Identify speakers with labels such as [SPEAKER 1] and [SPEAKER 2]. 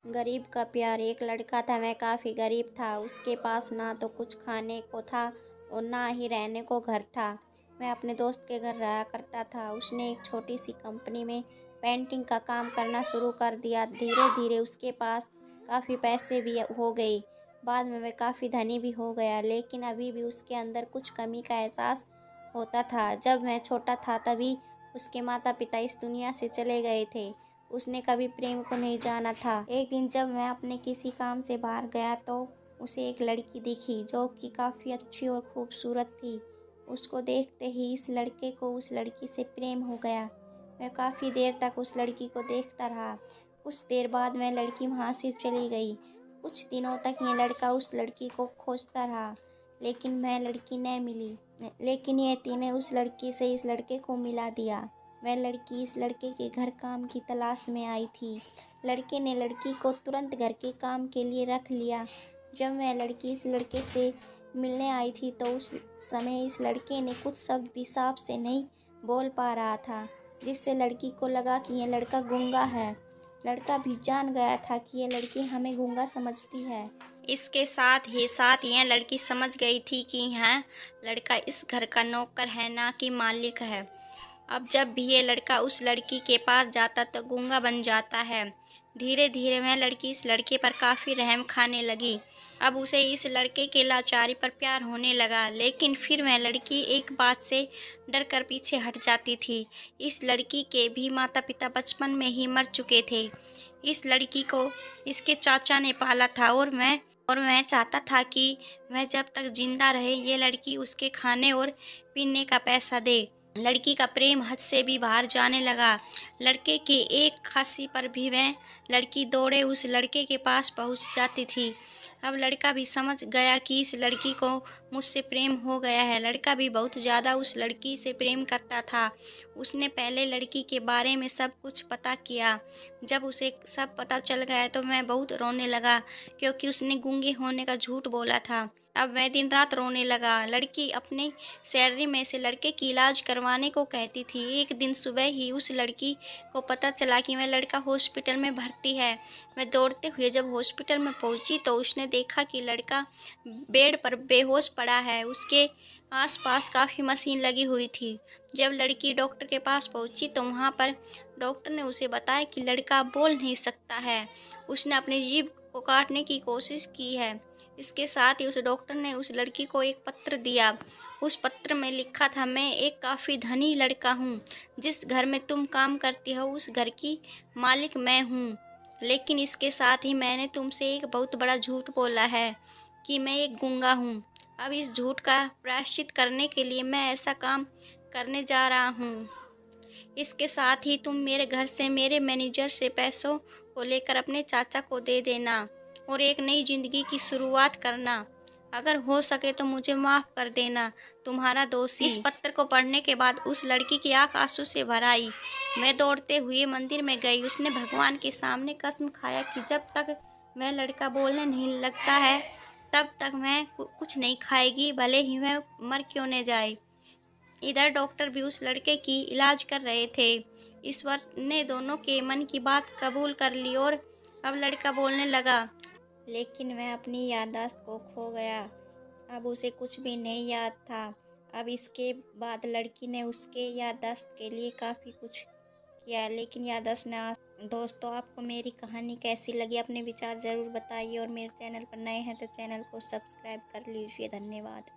[SPEAKER 1] गरीब का प्यार। एक लड़का था, वह काफ़ी गरीब था। उसके पास ना तो कुछ खाने को था और ना ही रहने को घर था। वह अपने दोस्त के घर रहा करता था। उसने एक छोटी सी कंपनी में पेंटिंग का काम करना शुरू कर दिया। धीरे धीरे उसके पास काफ़ी पैसे भी हो गए। बाद में वह काफ़ी धनी भी हो गया, लेकिन अभी भी उसके अंदर कुछ कमी का एहसास होता था। जब वह छोटा था तभी उसके माता पिता इस दुनिया से चले गए थे। उसने कभी प्रेम को नहीं जाना था। एक दिन जब वह अपने किसी काम से बाहर गया तो उसे एक लड़की दिखी जो कि काफ़ी अच्छी और खूबसूरत थी। उसको देखते ही इस लड़के को उस लड़की से प्रेम हो गया। वह काफ़ी देर तक उस लड़की को देखता रहा। कुछ देर बाद वह लड़की वहाँ से चली गई। कुछ दिनों तक ये लड़का उस लड़की को खोजता रहा, लेकिन वह लड़की न मिली। लेकिन यति ने उस लड़की से इस लड़के को मिला दिया। वह लड़की इस लड़के के घर काम की तलाश में आई थी। लड़के ने लड़की को तुरंत घर के काम के लिए रख लिया। जब वह लड़की इस लड़के से मिलने आई थी तो उस समय इस लड़के ने कुछ शब्द भी साफ से नहीं बोल पा रहा था, जिससे लड़की को लगा कि यह लड़का गूंगा है। लड़का भी जान गया था कि यह लड़की हमें गूंगा समझती है। इसके साथ यह लड़की समझ गई थी कि यह लड़का इस घर का नौकर है, ना कि मालिक है। अब जब भी ये लड़का उस लड़की के पास जाता तो गूंगा बन जाता है। धीरे धीरे वह लड़की इस लड़के पर काफ़ी रहम खाने लगी। अब उसे इस लड़के के लाचारी पर प्यार होने लगा, लेकिन फिर वह लड़की एक बात से डर कर पीछे हट जाती थी। इस लड़की के भी माता पिता बचपन में ही मर चुके थे। इस लड़की को इसके चाचा ने पाला था और वह चाहता था कि वह जब तक जिंदा रहे ये लड़की उसके खाने और पीने का पैसा दे। लड़की का प्रेम हद से भी बाहर जाने लगा। लड़के की एक खांसी पर भी वह लड़की दौड़े उस लड़के के पास पहुंच जाती थी। अब लड़का भी समझ गया कि इस लड़की को मुझसे प्रेम हो गया है। लड़का भी बहुत ज़्यादा उस लड़की से प्रेम करता था। उसने पहले लड़की के बारे में सब कुछ पता किया। जब उसे सब पता चल गया तो वह बहुत रोने लगा, क्योंकि उसने गूंगे होने का झूठ बोला था। अब वह दिन रात रोने लगा। लड़की अपने सैलरी में से लड़के की इलाज करवाने को कहती थी। एक दिन सुबह ही उस लड़की को पता चला कि वह लड़का हॉस्पिटल में भर्ती है। वह दौड़ते हुए जब हॉस्पिटल में पहुंची तो उसने देखा कि लड़का बेड पर बेहोश पड़ा है। उसके आसपास काफ़ी मशीन लगी हुई थी। जब लड़की डॉक्टर के पास पहुंची तो वहां पर डॉक्टर ने उसे बताया कि लड़का बोल नहीं सकता है। उसने अपनी जीभ को काटने की कोशिश की है। इसके साथ ही उस डॉक्टर ने उस लड़की को एक पत्र दिया। उस पत्र में लिखा था, मैं एक काफ़ी धनी लड़का हूँ। जिस घर में तुम काम करती हो उस घर की मालिक मैं हूँ। लेकिन इसके साथ ही मैंने तुमसे एक बहुत बड़ा झूठ बोला है कि मैं एक गूंगा हूँ। अब इस झूठ का प्रायश्चित करने के लिए मैं ऐसा काम करने जा रहा हूँ। इसके साथ ही तुम मेरे घर से मेरे मैनेजर से पैसों को लेकर अपने चाचा को दे देना और एक नई जिंदगी की शुरुआत करना। अगर हो सके तो मुझे माफ़ कर देना, तुम्हारा दोषी। इस पत्र को पढ़ने के बाद उस लड़की की आंख आंसू से भर आई। मैं दौड़ते हुए मंदिर में गई। उसने भगवान के सामने कसम खाया कि जब तक वह लड़का बोलने नहीं लगता है तब तक वह कुछ नहीं खाएगी, भले ही वह मर क्यों न जाए। इधर डॉक्टर भी उस लड़के की इलाज कर रहे थे। ईश्वर ने दोनों के मन की बात कबूल कर ली और अब लड़का बोलने लगा, लेकिन वह अपनी याददाश्त को खो गया। अब उसे कुछ भी नहीं याद था। अब इसके बाद लड़की ने उसके याददाश्त के लिए काफ़ी कुछ किया, लेकिन याददाश्त ने दोस्तों, आपको मेरी कहानी कैसी लगी अपने विचार ज़रूर बताइए और मेरे चैनल पर नए हैं तो चैनल को सब्सक्राइब कर लीजिए। धन्यवाद।